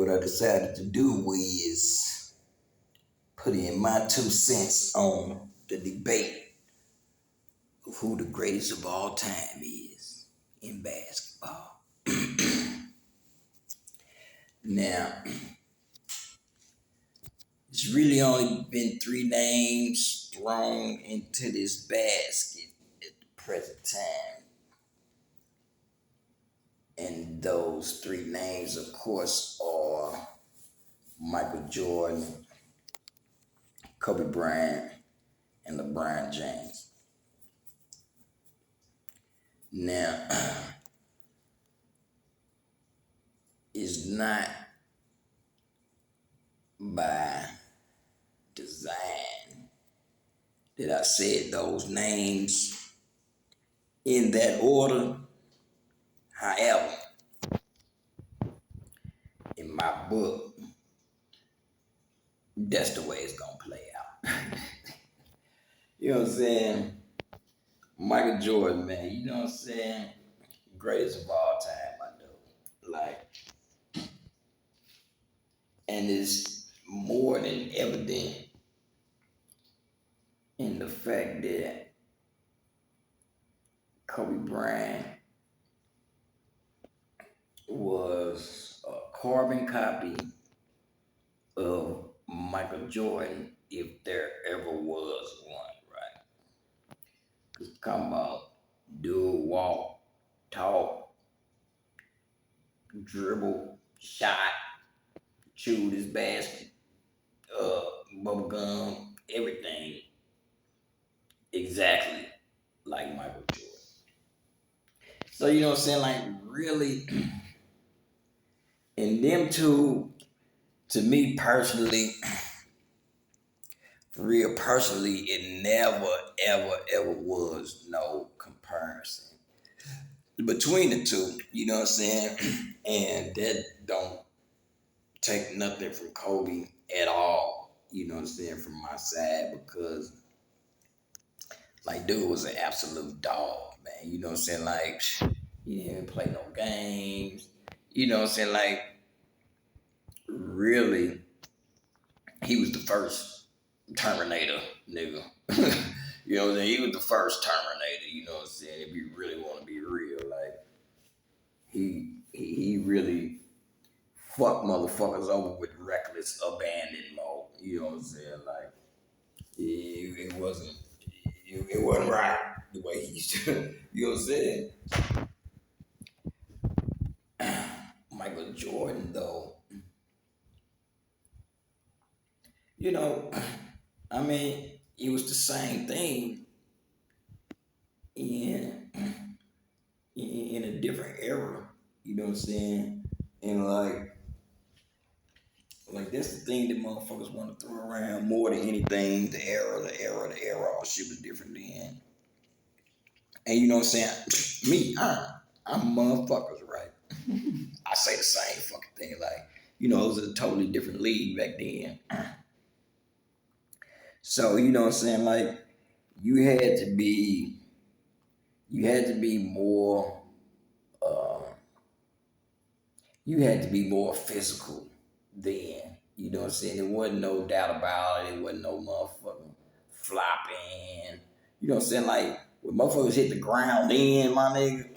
what I decided to do is put in my 2 cents on the debate of who the greatest of all time is in basketball. Now, it's really only been 3 names thrown into this basket at the present time. And those 3 names, of course, are Michael Jordan, Kobe Bryant, and LeBron James. Now, it's not by design that I said those names in that order. However, in my book, that's the way it's gonna play out. You know what I'm saying? Michael Jordan, man, you know what I'm saying? Greatest of all time, I know. Like, and it's more than evident in the fact that Kobe Bryant was a carbon copy of Michael Jordan if there ever was one, right? Cause come on, dude, walk, talk, dribble, shot, chewed his basket, bubble gum, everything exactly like Michael Jordan. So you know what I'm saying? Like really, and them two, to me personally, for real personally, it never, ever, ever was no comparison between the two. You know what I'm saying? And that don't take nothing from Kobe at all. You know what I'm saying? From my side, because like dude was an absolute dog, man. You know what I'm saying? Like he didn't play no games. You know what I'm saying? Like really, he was the first Terminator, nigga. You know what I'm saying? He was the first Terminator. You know what I'm saying? If you really want to be real, like he really fucked motherfuckers over with reckless abandon mode. You know what I'm saying? Like it wasn't right the way he used to. You know what I'm saying? Michael Jordan, though, you know, I mean, it was the same thing in in a different era. You know what I'm saying? And like that's the thing that motherfuckers want to throw around more than anything. The era, all shit was different then. And you know what I'm saying? I'm motherfuckers, right? I say the same fucking thing. Like, you know, it was a totally different league back then. So, you know what I'm saying? Like, you had to be, you had to be more, uh, you had to be more physical then. You know what I'm saying? There wasn't no doubt about it. There wasn't no motherfucking flopping. You know what I'm saying? Like, when motherfuckers hit the ground then, my nigga,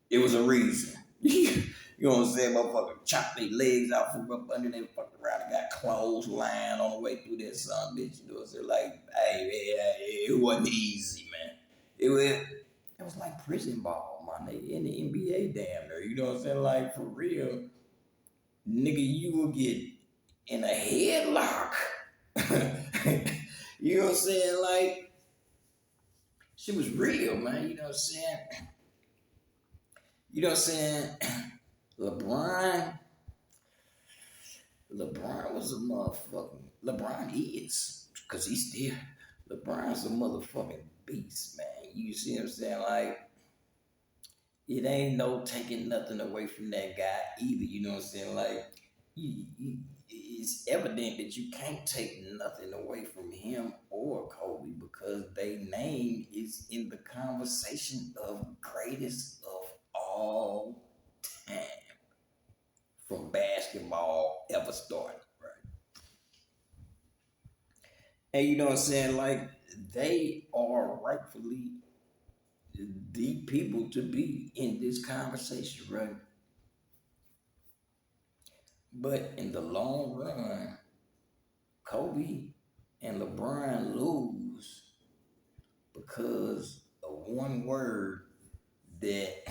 it was a reason. You know what I'm saying? Motherfucker chopped their legs out from up under them, fucked around and got clothes lying on the way through that son bitch. You know what I'm saying? Like, hey, man, it wasn't easy, man. It was like prison ball, my nigga, in the NBA damn near. You know what I'm saying? Like, for real, nigga, you will get in a headlock. You know what I'm saying? Like, shit was real, man. You know what I'm saying? You know what I'm saying? LeBron, LeBron was a motherfucking, LeBron is, because he's still, LeBron's a motherfucking beast, man. You see what I'm saying? Like, it ain't no taking nothing away from that guy either, you know what I'm saying? Like, it's evident that you can't take nothing away from him or Kobe because their name is in the conversation of greatest of all time from starting, right? And you know what I'm saying? Like they are rightfully the people to be in this conversation, right? But in the long run, Kobe and LeBron lose because of one word that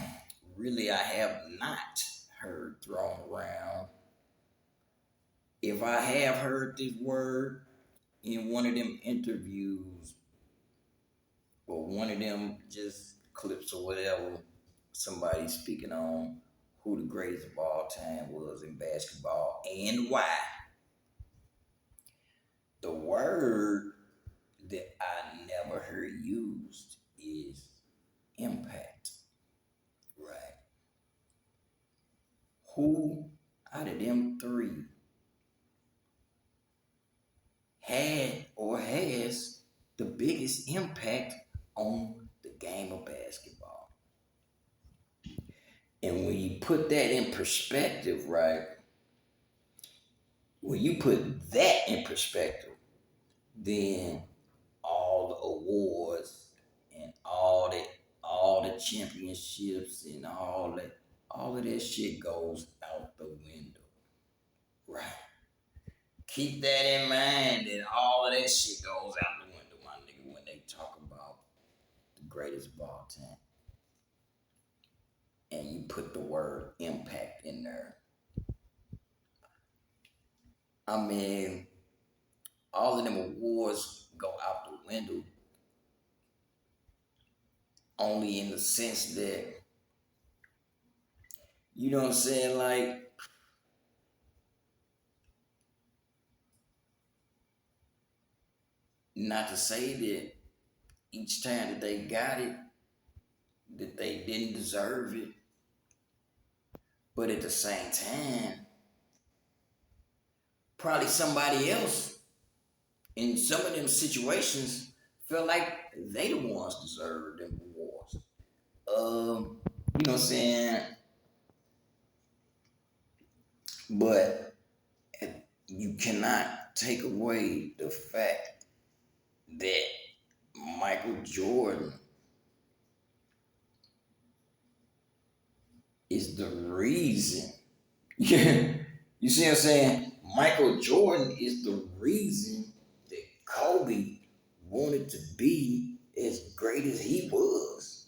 really I have not heard thrown around. If I have heard this word in one of them interviews or one of them just clips or whatever, somebody speaking on who the greatest of all time was in basketball and why, the word that I never heard used is impact, right? Who out of them three had or has the biggest impact on the game of basketball? And when you put that in perspective, right? When you put that in perspective, then all the awards and all the championships and all of that shit goes out the window. Right. Keep that in mind that all of that shit goes out the window, my nigga, when they talk about the greatest of all time. And you put the word impact in there. I mean, all of them awards go out the window only in the sense that, you know what I'm saying, like, not to say that each time that they got it, that they didn't deserve it, but at the same time, probably somebody else in some of them situations felt like they the ones deserved them awards. You know what I'm saying? But you cannot take away the fact that Michael Jordan is the reason. You see what I'm saying? Michael Jordan is the reason that Kobe wanted to be as great as he was.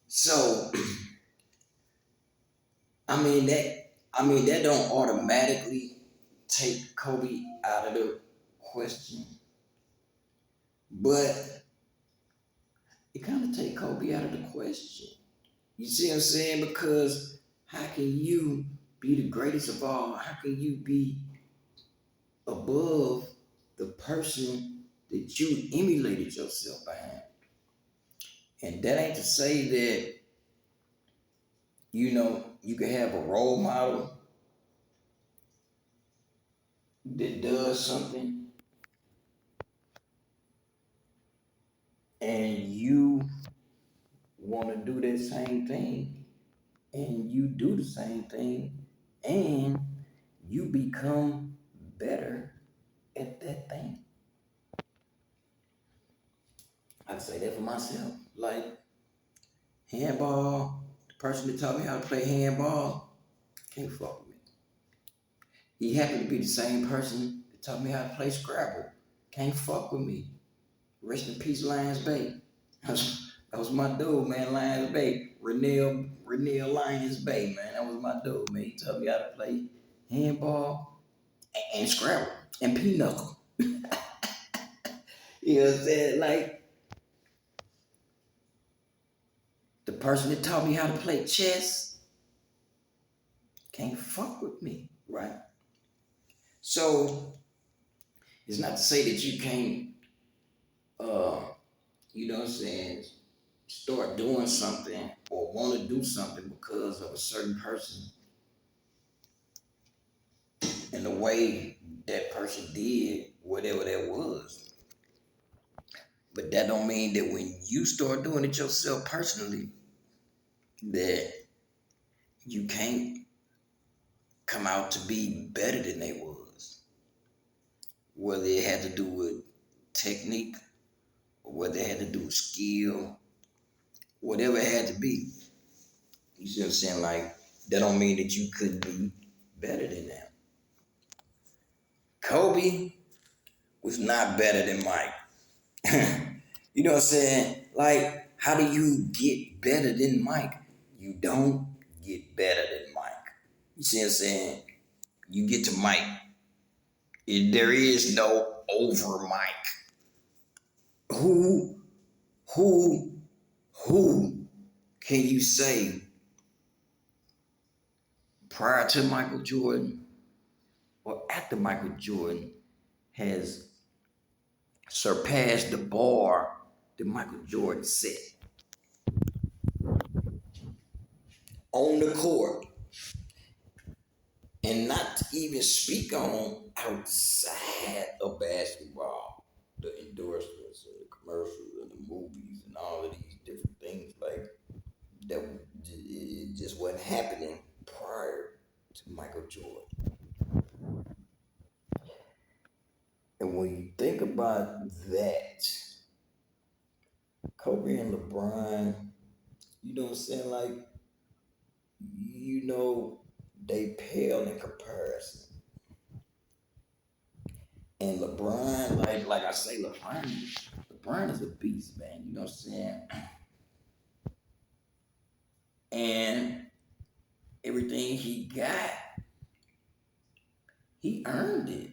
So, I mean that don't automatically take Kobe out of the question, but it kind of take Kobe out of the question. You see what I'm saying? Because how can you be the greatest of all? How can you be above the person that you emulated yourself behind? And that ain't to say that, you can have a role model that does something and you want to do that same thing and you do the same thing and you become better at that thing. I can say that for myself. Like handball, the person that taught me how to play handball can't fuck with me. He happened to be the same person that taught me how to play Scrabble. Can't fuck with me. Rest in peace, Lions Bay. That was my dude, man. Lions Bay. Renell Lions Bay, man. That was my dude, man. He taught me how to play handball and Scrabble and pinochle. You know what I'm saying? Like the person that taught me how to play chess can't fuck with me, right? So it's not to say that you can't, uh, you know what I'm saying, start doing something or want to do something because of a certain person and the way that person did whatever that was. But that don't mean that when you start doing it yourself personally, that you can't come out to be better than they was. Whether it had to do with technique, or whether it had to do with skill, whatever it had to be. You see what I'm saying? Like, that don't mean that you couldn't be better than them. Kobe was not better than Mike. You know what I'm saying? Like, how do you get better than Mike? You don't get better than Mike. You see what I'm saying? You get to Mike. There is no over Mike. Who, who, who can you say prior to Michael Jordan or after Michael Jordan has surpassed the bar that Michael Jordan set on the court, and not to even speak on outside of basketball, the endorsements and the commercials and the movies and all of these different things like that. It just wasn't happening prior to Michael Jordan. And when you think about that, Kobe and LeBron, you know what I'm saying? Like, you know, they pale in comparison. And LeBron, like I say, LeBron is a beast, man. You know what I'm saying? And everything he got, he earned it.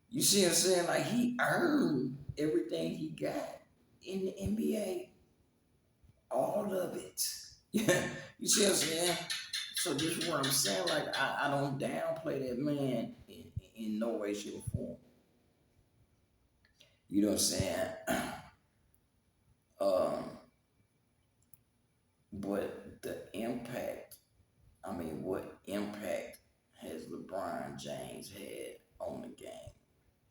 You see what I'm saying? Like, he earned everything he got in the NBA. All of it. Yeah. You see what I'm saying? So this is what I'm saying. Like, I don't downplay that man in no way, shape, or form. You know what I'm saying? Um, but the impact, I mean, what impact has LeBron James had on the game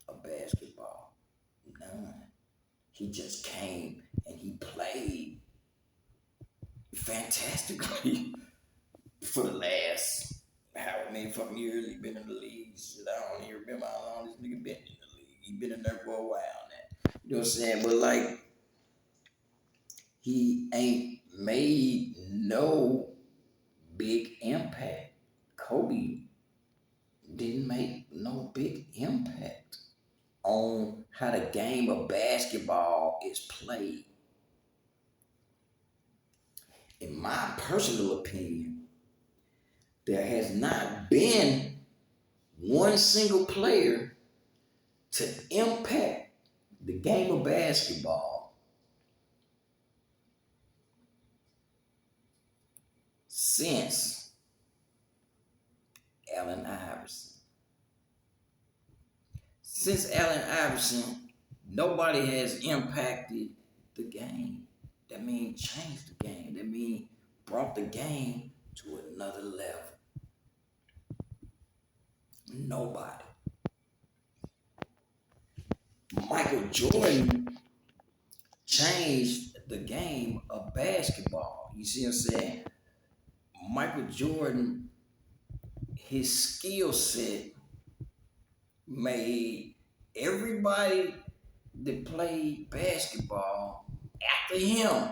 of basketball? None. He just came and he played fantastically for the last how many fucking years he been in the league. Shit, I don't even remember how long this nigga been in the league. He been in there for a while now. You know what I'm saying? But like, he ain't made no big impact. Kobe didn't make no big impact on how the game of basketball is played. In my personal opinion, there has not been one single player to impact the game of basketball since Allen Iverson. Since Allen Iverson, nobody has impacted the game. That means changed the game. That means brought the game to another level. Nobody. Michael Jordan changed the game of basketball. You see what I'm saying? Michael Jordan, his skill set made everybody that played basketball after him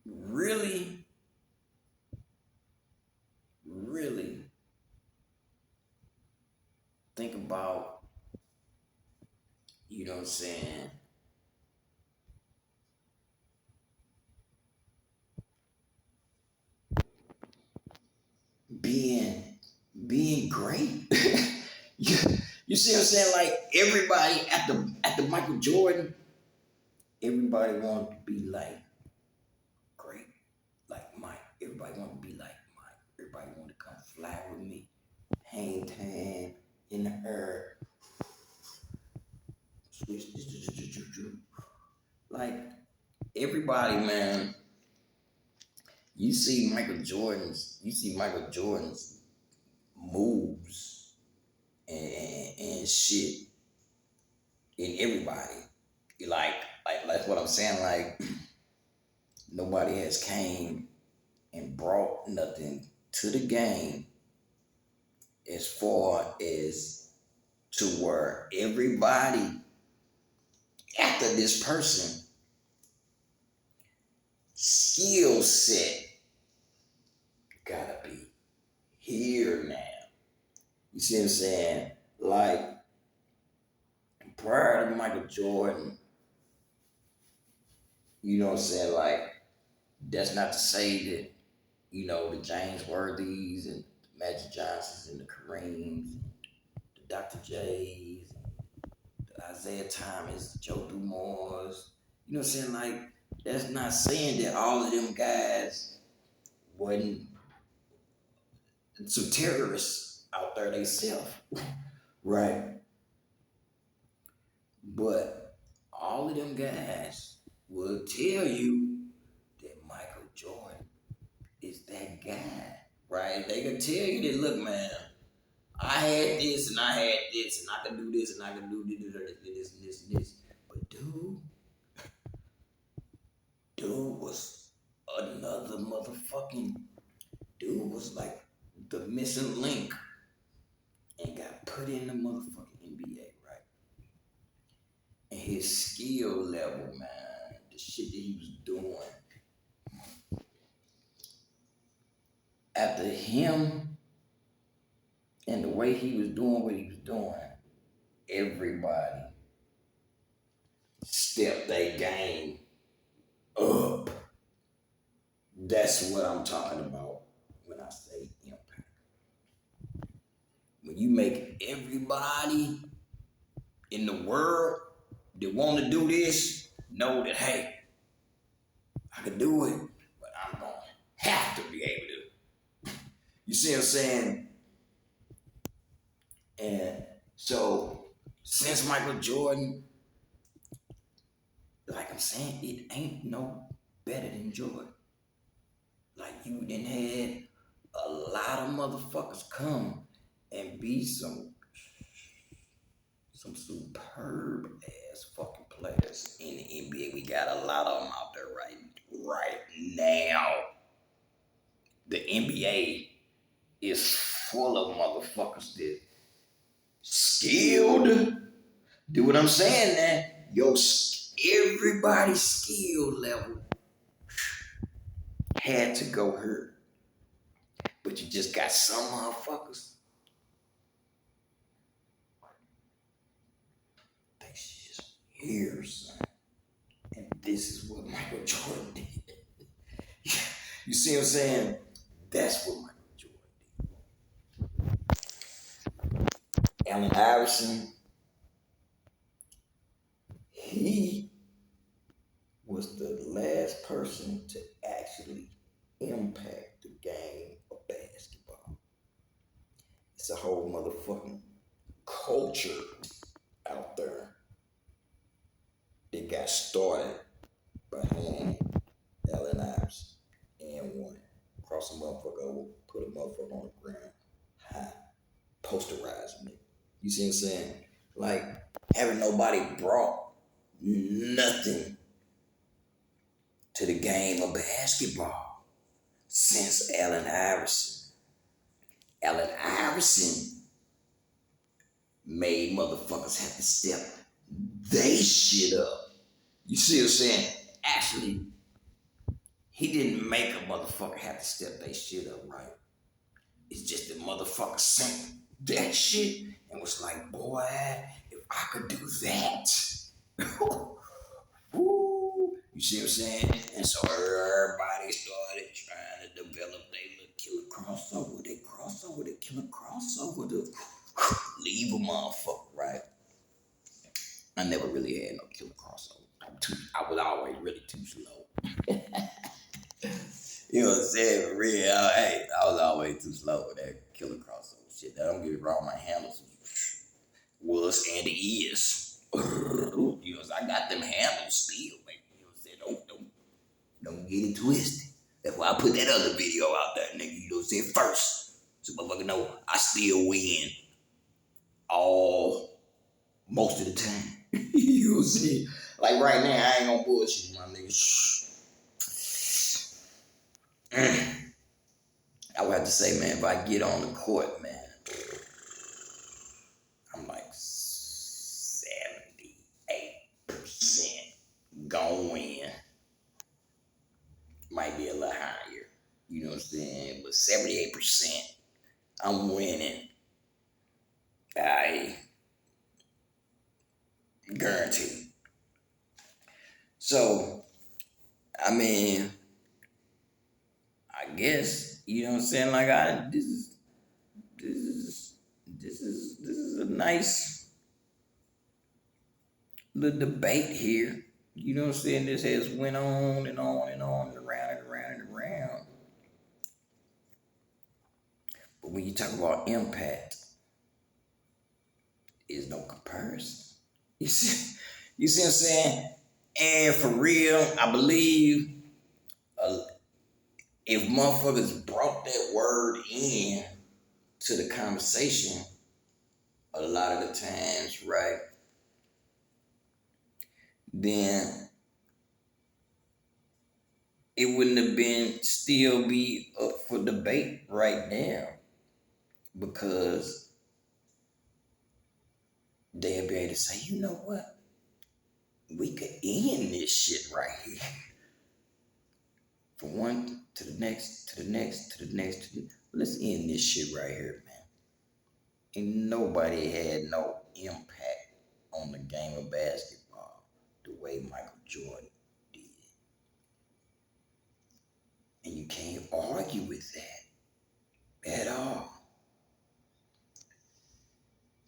really, really think about, you know what I'm saying, being being great. you, you see what I'm saying? Like, everybody at the Michael Jordan, everybody wanted to be like great, like Mike. Everybody wanted to be like Mike. Everybody wanted to come fly with me, hang time in the air, switch, like everybody, man. You see Michael Jordan's moves and shit in everybody. Like that's what I'm saying. Like, Nobody has came and brought nothing to the game as far as to where everybody after this person skill set gotta be here now. You see what I'm saying? Like prior to Michael Jordan, you know what I'm saying? Like that's not to say that, you know, the James Worthies and the Magic Johnsons and the Kareems, the Dr. J's, the Isaiah Thomas, Joe Dumars, you know what I'm saying? Like that's not saying that all of them guys wasn't some terrorists out there themselves, right? But all of them guys will tell you that Michael Jordan is that guy, right? They can tell you that, look, man, I had this and I had this and I can do this and I can do this. But dude was another motherfucking dude was like the missing link and got put in the motherfucking NBA, right? And his skill level, man, the shit that he was doing after him and the way he was doing what he was doing, everybody stepped their game up. That's what I'm talking about when I say impact. When you make everybody in the world that want to do this know that, hey, I can do it, but I'm going to have to be able to. You see what I'm saying? And so, since Michael Jordan, like I'm saying, it ain't no better than Jordan. Like you done had a lot of motherfuckers come and be some superb ass fucking players in the NBA. We got a lot of them out there right now. The NBA is full of motherfuckers that skilled. Do what I'm saying, man. Yo, everybody's skill level had to go here. But you just got some motherfuckers. They just here, son. And this is what Michael Jordan did. You see what I'm saying? That's what Michael Jordan did. Allen Iverson, he was the last person to actually impact the game of basketball. It's a whole motherfucking culture out there that got started behind Allen Iverson and one. Cross a motherfucker over, put a motherfucker on the ground, high, posterizing it. You see what I'm saying? Like, having nobody brought nothing to the game of basketball since Allen Iverson. Allen Iverson made motherfuckers have to step they shit up. You see what I'm saying? Actually, he didn't make a motherfucker have to step they shit up, right? It's just the motherfucker sent that shit and was like, boy, if I could do that. Woo. You see what I'm saying? And so everybody started trying to develop their little killer crossover. They killer crossover to leave a motherfucker, right? I never really had no killer crossover. I was always really too slow. You know what I'm saying? For real, hey, I was always too slow with that killer crossover shit. Now, don't get it wrong, my handles was and is. You know, I got them handles still, man. You know what I'm saying? Don't get it twisted. That's why I put that other video out there, nigga. You know what I'm saying? First. So motherfucker know I still win all most of the time. You know what I'm saying? Like right now, I ain't gonna bullshit, my nigga. I would have to say, man, if I get on the court, man, I'm like 78% going win. Might be a little higher. You know what I'm saying? But 78%, I'm winning. I guarantee. So, I mean, I guess, you know what I'm saying? Like this is this is a nice little debate here. You know what I'm saying? This has went on and on and on and around and around and around. But when you talk about impact, there's no comparison. You see what I'm saying? And for real, I believe uh, if motherfuckers brought that word in to the conversation, a lot of the times, right, then it wouldn't have been still be up for debate right now because they'll be able to say, you know what, we could end this shit right here. From one to the next, to the next, to the next, let's end this shit right here, man. And nobody had no impact on the game of basketball the way Michael Jordan did. And you can't argue with that at all.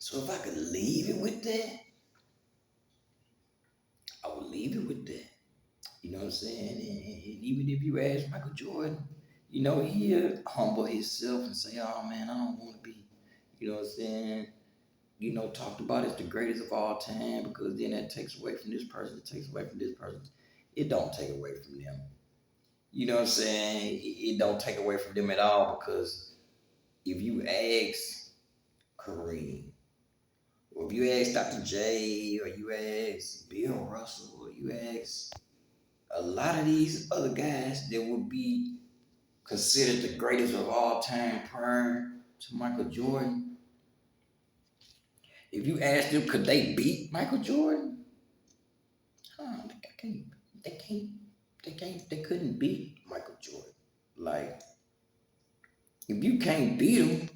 So if I could leave it with that, I would leave it with that. You know what I'm saying? And even if you ask Michael Jordan, you know, he'll humble himself and say, oh man, I don't want to be, you know what I'm saying? You know, talked about as the greatest of all time because then that takes away from this person, it takes away from this person. It don't take away from them. You know what I'm saying? It don't take away from them at all because if you ask Kareem, or if you ask Dr. J, or you ask Bill Russell, or you ask a lot of these other guys that would be considered the greatest of all time prior to Michael Jordan, if you ask them could they beat Michael Jordan, they can't, they can't, they couldn't beat Michael Jordan. Like, if you can't beat him,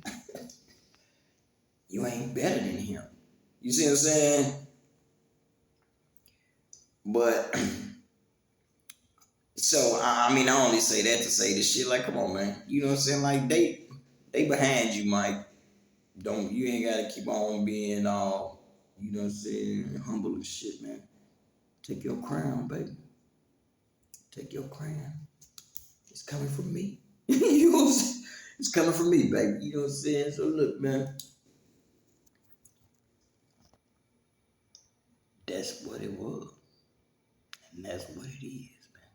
you ain't better than him. You see what I'm saying? But so I mean, I only say that to say this shit. Like, come on, man. You know what I'm saying? Like they behind you, Mike. Don't you ain't gotta keep on being all, you know what I'm saying, humble and shit, man. Take your crown, baby. Take your crown. It's coming from me. You know what I'm saying? It's coming from me, baby. You know what I'm saying? So look, man, that's what it was. And that's what it is, man.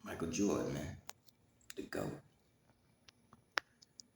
Michael Jordan, man. The GOAT.